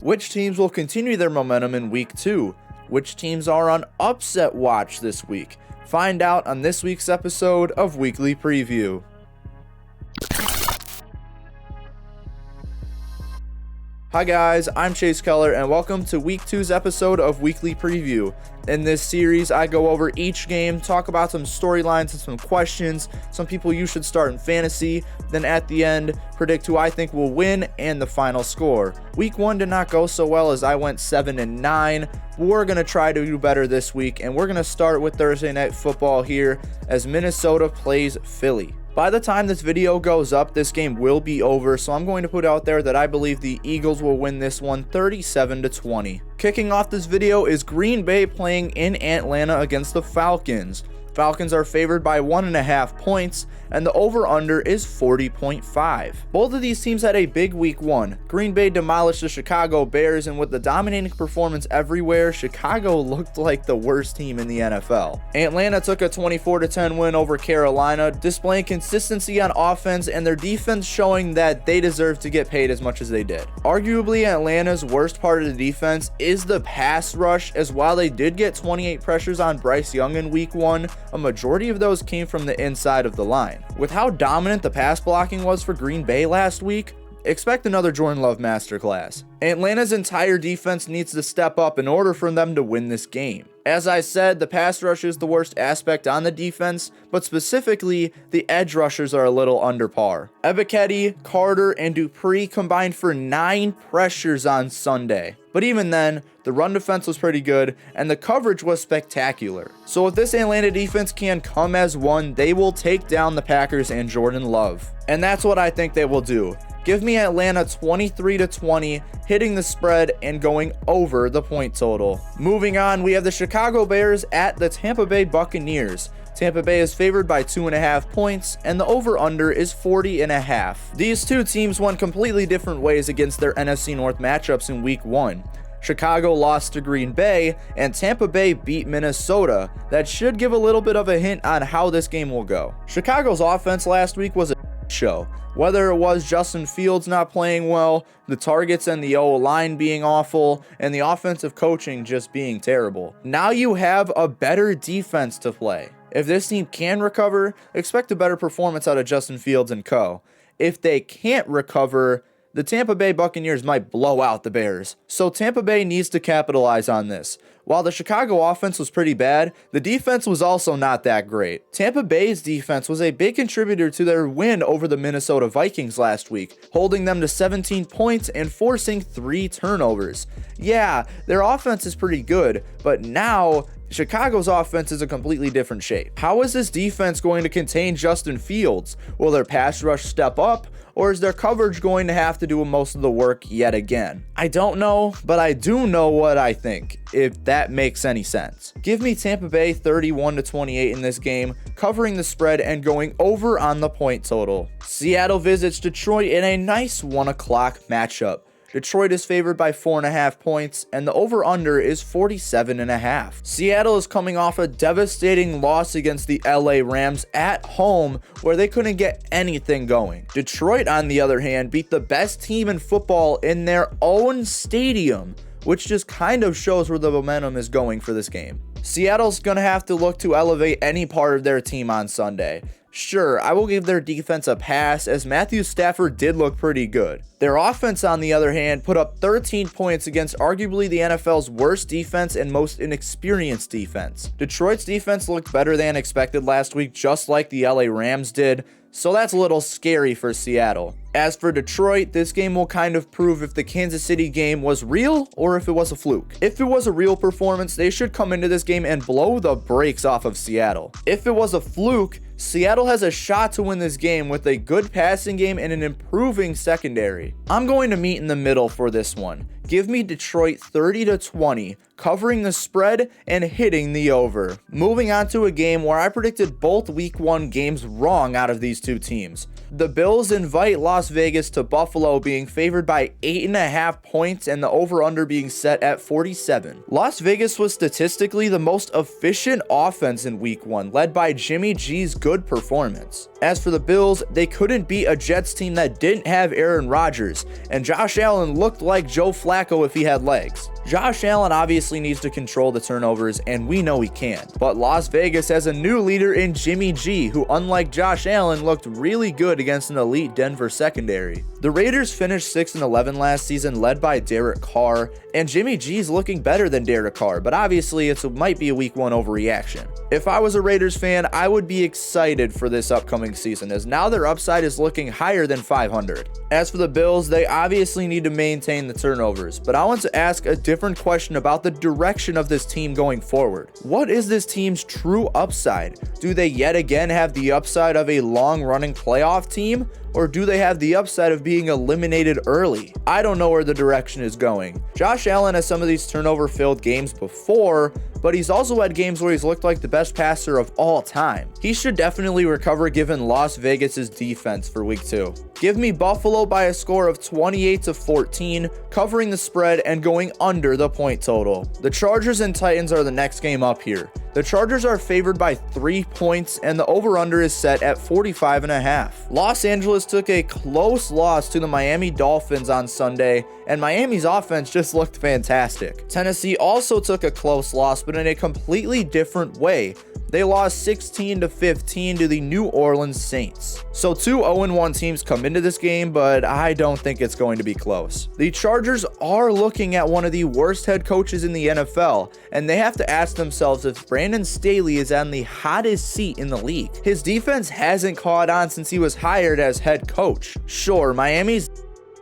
Which teams will continue their momentum in week 2? Which teams are on upset watch this week? Find out on this week's episode of Weekly Preview. Hi guys, I'm Chase Keller and welcome to week 2's episode of Weekly Preview. In this series, I go over each game, talk about some storylines and some questions, some people you should start in fantasy, then at the end, predict who I think will win and the final score. Week 1 did not go so well as I went 7-9. We're going to try to do better this week, and we're going to start with Thursday Night Football here as Minnesota plays Philly. By the time this video goes up, this game will be over, so I'm going to put out there that I believe the Eagles will win this one 37-20. Kicking off this video is Green Bay playing in Atlanta against the Falcons. Falcons are favored by 1.5 points, and the over-under is 40.5. Both of these teams had a big week 1. Green Bay demolished the Chicago Bears, and with the dominating performance everywhere, Chicago looked like the worst team in the NFL. Atlanta took a 24-10 win over Carolina, displaying consistency on offense and their defense showing that they deserve to get paid as much as they did. Arguably, Atlanta's worst part of the defense is the pass rush, as while they did get 28 pressures on Bryce Young in week 1, a majority of those came from the inside of the line. With how dominant the pass blocking was for Green Bay last week, expect another Jordan Love masterclass. Atlanta's entire defense needs to step up in order for them to win this game. As I said, the pass rush is the worst aspect on the defense, but specifically, the edge rushers are a little under par. Ebiketie, Carter, and Dupree combined for 9 pressures on Sunday. But even then, the run defense was pretty good, and the coverage was spectacular. So if this Atlanta defense can come as one, they will take down the Packers and Jordan Love. And that's what I think they will do. Give me Atlanta 23-20, hitting the spread and going over the point total. Moving on, we have the Chicago Bears at the Tampa Bay Buccaneers. Tampa Bay is favored by 2.5 points, and the over-under is 40.5. These two teams went completely different ways against their NFC North matchups in Week 1. Chicago lost to Green Bay, and Tampa Bay beat Minnesota. That should give a little bit of a hint on how this game will go. Chicago's offense last week was a show. Whether it was Justin Fields not playing well, the targets and the O-line being awful, and the offensive coaching just being terrible. Now you have a better defense to play. If this team can recover, expect a better performance out of Justin Fields and co. If they can't recover, the Tampa Bay Buccaneers might blow out the Bears. So Tampa Bay needs to capitalize on this. While the Chicago offense was pretty bad, the defense was also not that great. Tampa Bay's defense was a big contributor to their win over the Minnesota Vikings last week, holding them to 17 points and forcing 3 turnovers. Yeah, their offense is pretty good, but now Chicago's offense is a completely different shape. How is this defense going to contain Justin Fields? Will their pass rush step up, or is their coverage going to have to do most of the work yet again? I don't know, but I do know what I think, if that makes any sense. Give me Tampa Bay 31-28 in this game, covering the spread and going over on the point total. Seattle visits Detroit in a nice 1 o'clock matchup. Detroit is favored by 4.5 points, and the over-under is 47.5. Seattle is coming off a devastating loss against the LA Rams at home, where they couldn't get anything going. Detroit, on the other hand, beat the best team in football in their own stadium, which just kind of shows where the momentum is going for this game. Seattle's going to have to look to elevate any part of their team on Sunday. Sure, I will give their defense a pass, as Matthew Stafford did look pretty good. Their offense, on the other hand, put up 13 points against arguably the NFL's worst defense and most inexperienced defense. Detroit's defense looked better than expected last week, just like the LA Rams did, so that's a little scary for Seattle. As for Detroit, this game will kind of prove if the Kansas City game was real or if it was a fluke. If it was a real performance, they should come into this game and blow the brakes off of Seattle. If it was a fluke, Seattle has a shot to win this game with a good passing game and an improving secondary. I'm going to meet in the middle for this one. Give me Detroit 30-20, covering the spread and hitting the over. Moving on to a game where I predicted both week 1 games wrong out of these two teams. The Bills invite Las Vegas to Buffalo, being favored by 8.5 points and the over-under being set at 47. Las Vegas was statistically the most efficient offense in week 1, led by Jimmy G's good performance. As for the Bills, they couldn't beat a Jets team that didn't have Aaron Rodgers, and Josh Allen looked like Joe Flacco if he had legs. Josh Allen obviously needs to control the turnovers, and we know he can. But Las Vegas has a new leader in Jimmy G, who unlike Josh Allen looked really good against an elite Denver secondary. The Raiders finished 6-11 last season, led by Derek Carr, and Jimmy G's looking better than Derek Carr, but obviously it might be a week 1 overreaction. If I was a Raiders fan, I would be excited for this upcoming season, as now their upside is looking higher than 500. As for the Bills, they obviously need to maintain the turnovers, but I want to ask a different question about the direction of this team going forward. What is this team's true upside? Do they yet again have the upside of a long-running playoff team? Or do they have the upside of being eliminated early? I don't know where the direction is going. Josh Allen has some of these turnover-filled games before, but he's also had games where he's looked like the best passer of all time. He should definitely recover given Las Vegas's defense for week 2. Give me Buffalo by a score of 28-14, covering the spread and going under the point total. The Chargers and Titans are the next game up here. The Chargers are favored by 3 points and the over-under is set at 45.5. Los Angeles took a close loss to the Miami Dolphins on Sunday, and Miami's offense just looked fantastic. Tennessee also took a close loss, but in a completely different way. They lost 16-15 to the New Orleans Saints. So 2 0-1 teams come into this game, but I don't think it's going to be close. The Chargers are looking at one of the worst head coaches in the NFL, and they have to ask themselves if Brandon Staley is on the hottest seat in the league. His defense hasn't caught on since he was hired as head coach. Sure, Miami's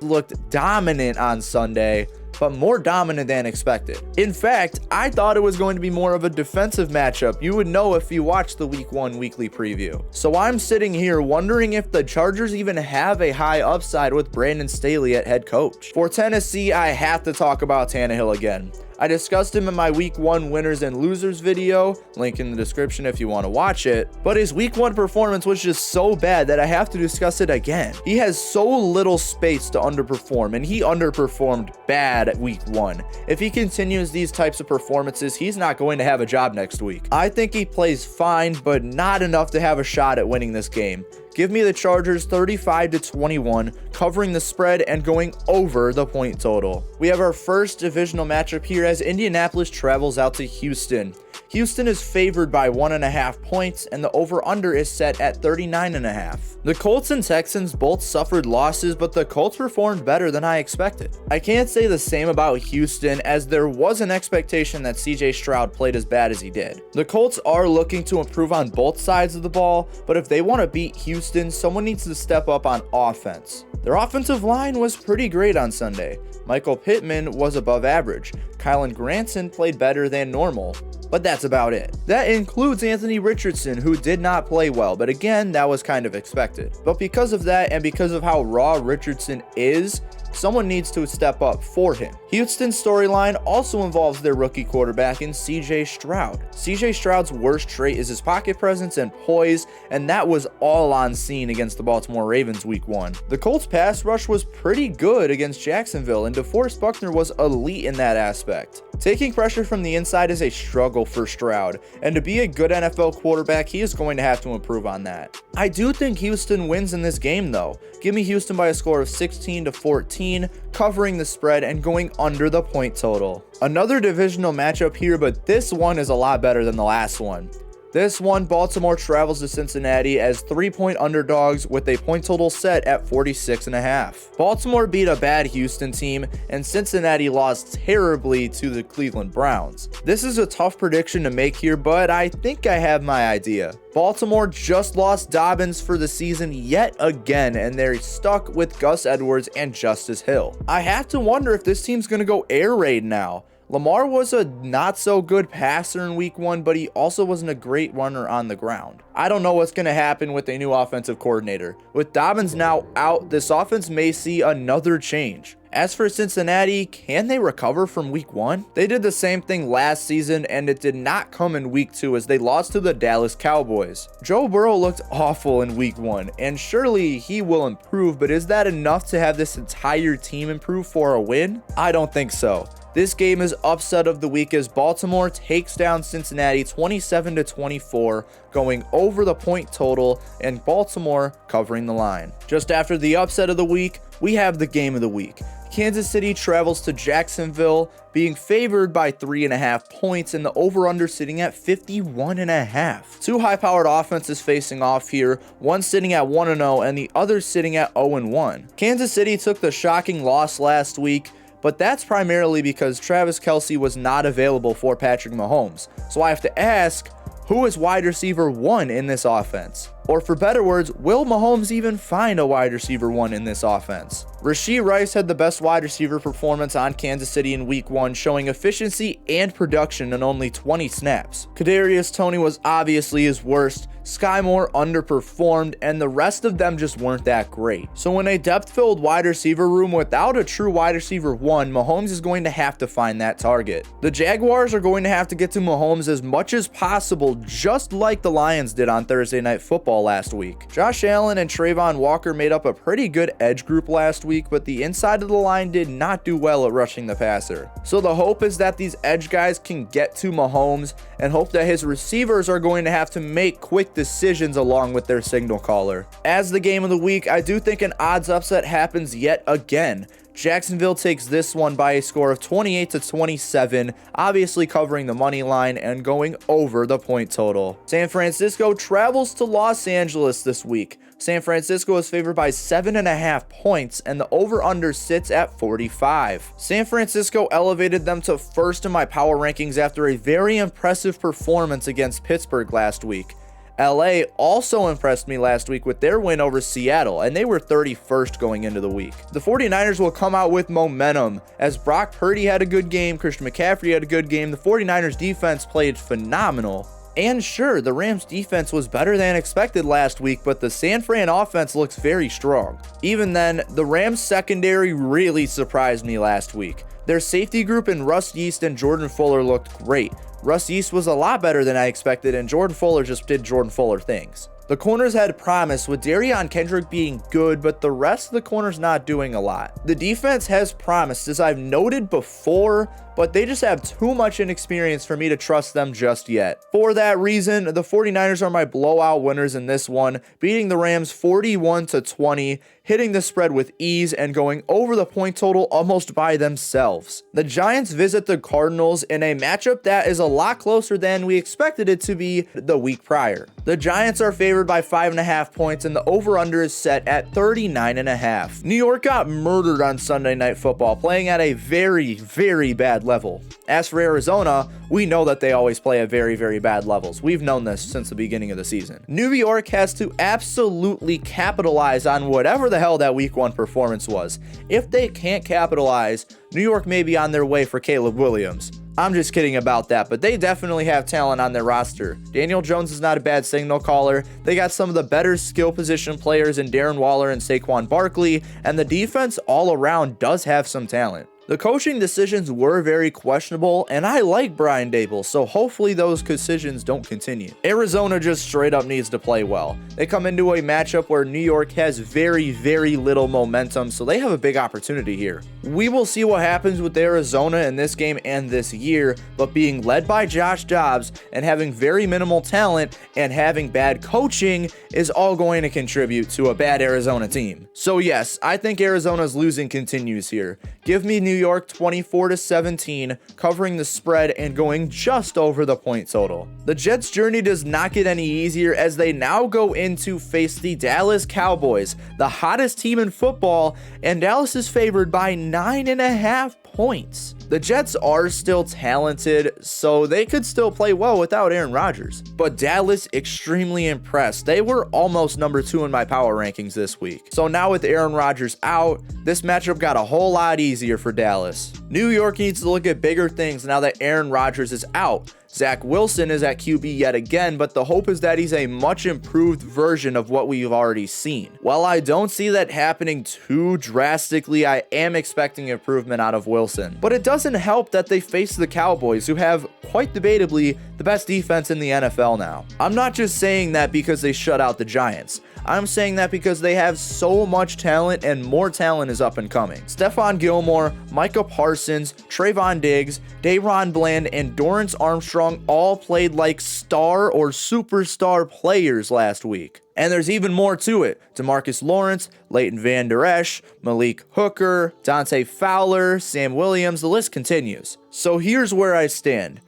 looked dominant on Sunday, but more dominant than expected. In fact, I thought it was going to be more of a defensive matchup. You would know if you watched the week 1 weekly preview. So I'm sitting here wondering if the Chargers even have a high upside with Brandon Staley at head coach. For Tennessee, I have to talk about Tannehill again. I discussed him in my week 1 winners and losers video, link in the description if you want to watch it, but his week 1 performance was just so bad that I have to discuss it again. He has so little space to underperform, and he underperformed bad at week 1. If he continues these types of performances, he's not going to have a job next week. I think he plays fine, but not enough to have a shot at winning this game. Give me the Chargers 35-21, covering the spread and going over the point total. We have our first divisional matchup here as Indianapolis travels out to Houston. Houston is favored by 1.5 points and the over-under is set at 39.5. The Colts and Texans both suffered losses, but the Colts performed better than I expected. I can't say the same about Houston, as there was an expectation that CJ Stroud played as bad as he did. The Colts are looking to improve on both sides of the ball, but if they want to beat Houston, someone needs to step up on offense. Their offensive line was pretty great on Sunday. Michael Pittman was above average. Kylan Granson played better than normal, but that's about it. That includes Anthony Richardson, who did not play well, but again, that was kind of expected. But because of that, and because of how raw Richardson is, someone needs to step up for him. Houston's storyline also involves their rookie quarterback in CJ Stroud. CJ Stroud's worst trait is his pocket presence and poise, and that was all on scene against the Baltimore Ravens week 1. The Colts pass rush was pretty good against Jacksonville, and DeForest Buckner was elite in that aspect. Taking pressure from the inside is a struggle for Stroud, and to be a good NFL quarterback, he is going to have to improve on that. I do think Houston wins in this game though. Give me Houston by a score of 16-14, covering the spread and going under the point total. Another divisional matchup here, but this one is a lot better than the last one. This one, Baltimore travels to Cincinnati as 3-point underdogs with a point total set at 46.5. Baltimore beat a bad Houston team, and Cincinnati lost terribly to the Cleveland Browns. This is a tough prediction to make here, but I think I have my idea. Baltimore just lost Dobbins for the season yet again, and they're stuck with Gus Edwards and Justice Hill. I have to wonder if this team's going to go air raid now. Lamar was a not so good passer in week 1, but he also wasn't a great runner on the ground. I don't know what's going to happen with a new offensive coordinator. With Dobbins now out, this offense may see another change. As for Cincinnati, can they recover from week 1? They did the same thing last season, and it did not come in week 2 as they lost to the Dallas Cowboys. Joe Burrow looked awful in week 1, and surely he will improve, but is that enough to have this entire team improve for a win? I don't think so. This game is upset of the week as Baltimore takes down Cincinnati 27-24, going over the point total, and Baltimore covering the line. Just after the upset of the week, we have the game of the week. Kansas City travels to Jacksonville, being favored by 3.5 points, and the over-under sitting at 51.5. Two high-powered offenses facing off here, one sitting at 1-0 and the other sitting at 0-1. Kansas City took the shocking loss last week, but that's primarily because Travis Kelce was not available for Patrick Mahomes. So I have to ask, who is wide receiver 1 in this offense? Or for better words, will Mahomes even find a wide receiver 1 in this offense? Rashee Rice had the best wide receiver performance on Kansas City in week 1, showing efficiency and production in only 20 snaps. Kadarius Toney was obviously his worst, Sky Moore underperformed, and the rest of them just weren't that great. So in a depth-filled wide receiver room without a true wide receiver 1, Mahomes is going to have to find that target. The Jaguars are going to have to get to Mahomes as much as possible, just like the Lions did on Thursday Night Football last week. Josh Allen and Trayvon Walker made up a pretty good edge group last week, but the inside of the line did not do well at rushing the passer. So the hope is that these edge guys can get to Mahomes, and hope that his receivers are going to have to make quick decisions along with their signal caller. As the game of the week, I do think an odds upset happens yet again. Jacksonville takes this one by a score of 28-27, obviously covering the money line and going over the point total. San Francisco travels to Los Angeles this week. San Francisco is favored by 7.5 points, and the over-under sits at 45. San Francisco elevated them to first in my power rankings after a very impressive performance against Pittsburgh last week. LA also impressed me last week with their win over Seattle, and they were 31st going into the week. The 49ers will come out with momentum as Brock Purdy had a good game, Christian McCaffrey had a good game, the 49ers defense played phenomenal. And sure, the Rams defense was better than expected last week, but the San Fran offense looks very strong. Even then, the Rams secondary really surprised me last week. Their safety group in Russ Yeast and Jordan Fuller looked great. Russ Yeast was a lot better than I expected, and Jordan Fuller just did Jordan Fuller things. The corners had promise, with Darion Kendrick being good, but the rest of the corners not doing a lot. The defense has promise, as I've noted before, but they just have too much inexperience for me to trust them just yet. For that reason, the 49ers are my blowout winners in this one, beating the Rams 41-20, hitting the spread with ease and going over the point total almost by themselves. The Giants visit the Cardinals in a matchup that is a lot closer than we expected it to be the week prior. The Giants are favored by 5.5 points, and the over-under is set at 39.5. New York got murdered on Sunday Night Football, playing at a very, very bad level. As for Arizona, we know that they always play at very, very bad levels. We've known this since the beginning of the season. New York has to absolutely capitalize on whatever the hell that week 1 performance was. If they can't capitalize, New York may be on their way for Caleb Williams. I'm just kidding about that, but they definitely have talent on their roster. Daniel Jones is not a bad signal caller. They got some of the better skill position players in Darren Waller and Saquon Barkley, and the defense all around does have some talent. The coaching decisions were very questionable, and I like Brian Daboll, so hopefully those decisions don't continue. Arizona just straight up needs to play well. They come into a matchup where New York has very, very little momentum, so they have a big opportunity here. We will see what happens with Arizona in this game and this year, but being led by Josh Dobbs and having very minimal talent and having bad coaching is all going to contribute to a bad Arizona team. So yes, I think Arizona's losing continues here. Give me New York 24-17, covering the spread and going just over the point total. The Jets' journey does not get any easier as they now go in to face the Dallas Cowboys, the hottest team in football, and Dallas is favored by 9.5 points. The Jets are still talented, so they could still play well without Aaron Rodgers. But Dallas extremely impressed. They were almost number 2 in my power rankings this week. So now with Aaron Rodgers out, this matchup got a whole lot easier for Dallas. New York needs to look at bigger things now that Aaron Rodgers is out. Zach Wilson is at QB yet again, but the hope is that he's a much improved version of what we've already seen. While I don't see that happening too drastically, I am expecting improvement out of Wilson. But it doesn't help that they face the Cowboys, who have, quite debatably, the best defense in the NFL now. I'm not just saying that because they shut out the Giants. I'm saying that because they have so much talent and more talent is up and coming. Stephon Gilmore, Micah Parsons, Trayvon Diggs, Dayron Bland, and Dorrance Armstrong all played like star or superstar players last week. And there's even more to it. DeMarcus Lawrence, Leighton Van Der Esch, Malik Hooker, Dante Fowler, Sam Williams, the list continues. So here's where I stand.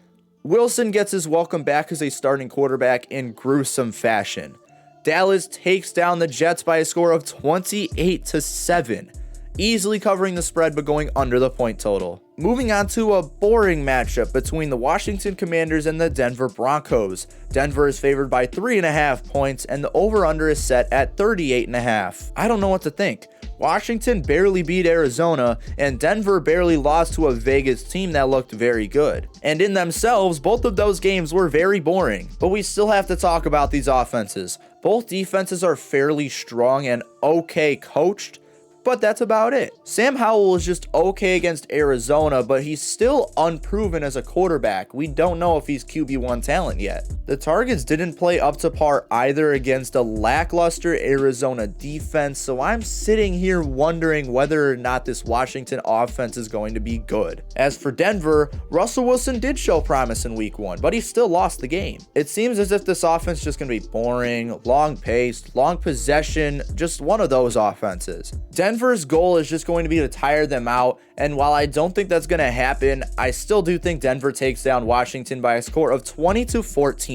Wilson gets his welcome back as a starting quarterback in gruesome fashion. Dallas takes down the Jets by a score of 28-7, easily covering the spread but going under the point total. Moving on to a boring matchup between the Washington Commanders and the Denver Broncos. Denver is favored by 3.5 points and the over-under is set at 38.5. I don't know what to think. Washington barely beat Arizona, and Denver barely lost to a Vegas team that looked very good. And in themselves, both of those games were very boring. But we still have to talk about these offenses. Both defenses are fairly strong and okay coached, but that's about it. Sam Howell is just okay against Arizona, but he's still unproven as a quarterback. We don't know if he's QB1 talent yet. The targets didn't play up to par either against a lackluster Arizona defense, so I'm sitting here wondering whether or not this Washington offense is going to be good. As for Denver, Russell Wilson did show promise in week 1, but he still lost the game. It seems as if this offense is just going to be boring, long-paced, long possession, just one of those offenses. Denver's goal is just going to be to tire them out, and while I don't think that's going to happen, I still do think Denver takes down Washington by a score of 20-14,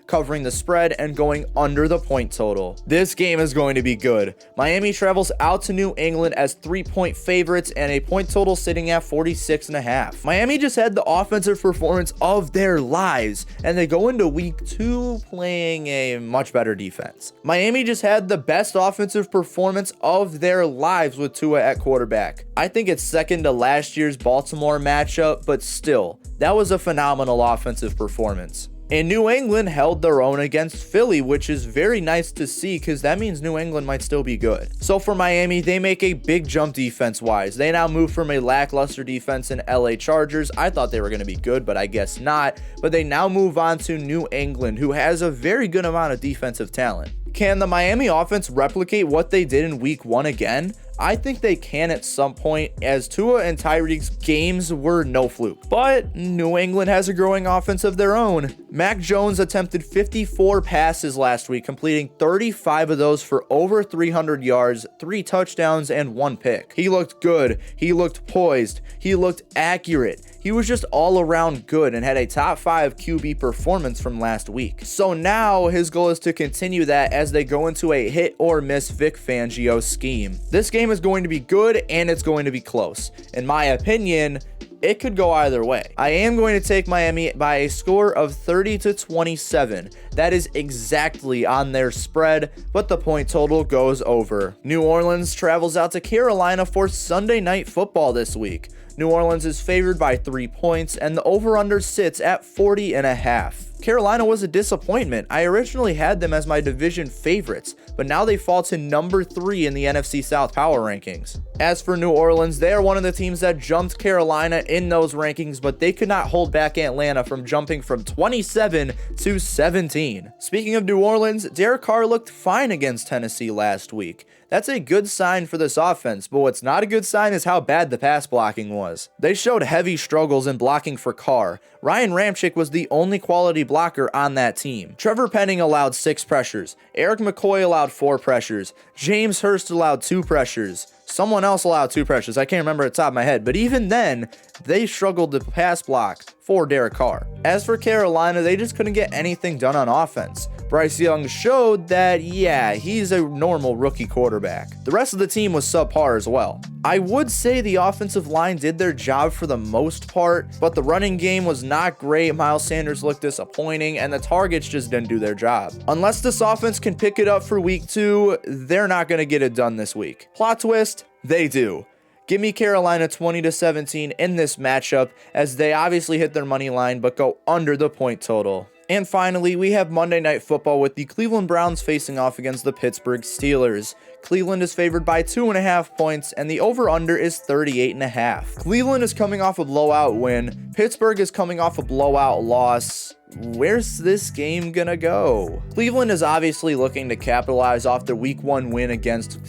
covering the spread and going under the point total. This game is going to be good. Miami travels out to New England as 3-point favorites and a point total sitting at 46.5. Miami just had the offensive performance of their lives, and they go into week 2 playing a much better defense. Miami just had the best offensive performance of their lives with Tua at quarterback. I think it's second to last year's Baltimore matchup, but still, that was a phenomenal offensive performance. And New England held their own against Philly, which is very nice to see because that means New England might still be good. So for Miami, they make a big jump defense-wise. They now move from a lackluster defense in LA Chargers. I thought they were going to be good, but I guess not. But they now move on to New England, who has a very good amount of defensive talent. Can the Miami offense replicate what they did in week 1 again? I think they can at some point, as Tua and Tyreek's games were no fluke. But New England has a growing offense of their own. Mac Jones attempted 54 passes last week, completing 35 of those for over 300 yards, 3 touchdowns, and 1 pick. He looked good. He looked poised. He looked accurate. He was just all around good and had a top 5 QB performance from last week. So now his goal is to continue that as they go into a hit or miss Vic Fangio scheme. This game is going to be good and it's going to be close. In my opinion, it could go either way. I am going to take Miami by a score of 30-27. That is exactly on their spread, but the point total goes over. New Orleans travels out to Carolina for Sunday Night Football this week. New Orleans is favored by 3 points, and the over-under sits at 40.5. Carolina was a disappointment. I originally had them as my division favorites, but now they fall to number 3 in the NFC South power rankings. As for New Orleans, they are one of the teams that jumped Carolina in those rankings, but they could not hold back Atlanta from jumping from 27 to 17. Speaking of New Orleans, Derek Carr looked fine against Tennessee last week. That's a good sign for this offense, but what's not a good sign is how bad the pass blocking was. They showed heavy struggles in blocking for Carr. Ryan Ramczyk was the only quality blocker on that team. Trevor Penning allowed 6 pressures. Eric McCoy allowed 4 pressures. James Hurst allowed 2 pressures. Someone else allowed 2 pressures. I can't remember at the top of my head, but even then, they struggled to pass block for Derek Carr. As for Carolina, they just couldn't get anything done on offense. Bryce Young showed that, yeah, he's a normal rookie quarterback. The rest of the team was subpar as well. I would say the offensive line did their job for the most part, but the running game was not great. Miles Sanders looked disappointing, and the targets just didn't do their job. Unless this offense can pick it up for week 2, they're not going to get it done this week. Plot twist, they do. Give me Carolina 20-17 in this matchup, as they obviously hit their money line but go under the point total. And finally, we have Monday Night Football with the Cleveland Browns facing off against the Pittsburgh Steelers. Cleveland is favored by 2.5 points, and the over-under is 38.5. Cleveland is coming off a blowout win. Pittsburgh is coming off a blowout loss. Where's this game gonna go? Cleveland is obviously looking to capitalize off their week 1 win against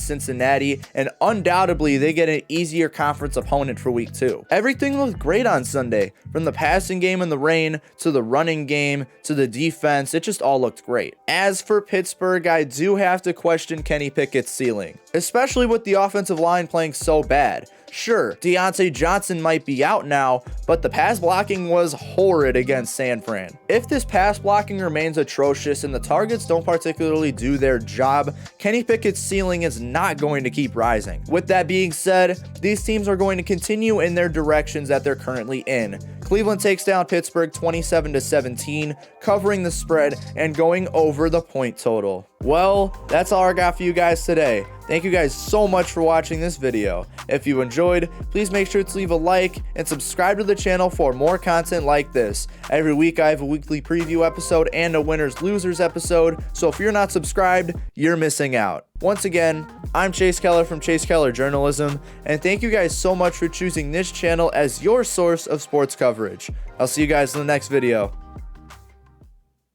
Cincinnati, and undoubtedly they get an easier conference opponent for week 2. Everything looked great on Sunday, from the passing game in the rain to the running game to the defense. It just all looked great. As for Pittsburgh, I do have to question Kenny Pickett's ceiling, especially with the offensive line playing so bad. Sure, Deontay Johnson might be out now, but the pass blocking was horrid against San Fran. If this pass blocking remains atrocious and the targets don't particularly do their job, Kenny Pickett's ceiling is not going to keep rising. With that being said, these teams are going to continue in their directions that they're currently in. Cleveland takes down Pittsburgh 27-17, covering the spread and going over the point total. Well, that's all I got for you guys today. Thank you guys so much for watching this video. If you enjoyed, please make sure to leave a like and subscribe to the channel for more content like this. Every week I have a weekly preview episode and a winners losers episode, so if you're not subscribed, you're missing out. Once again, I'm Chase Keller from Chase Keller Journalism, and thank you guys so much for choosing this channel as your source of sports coverage. I'll see you guys in the next video.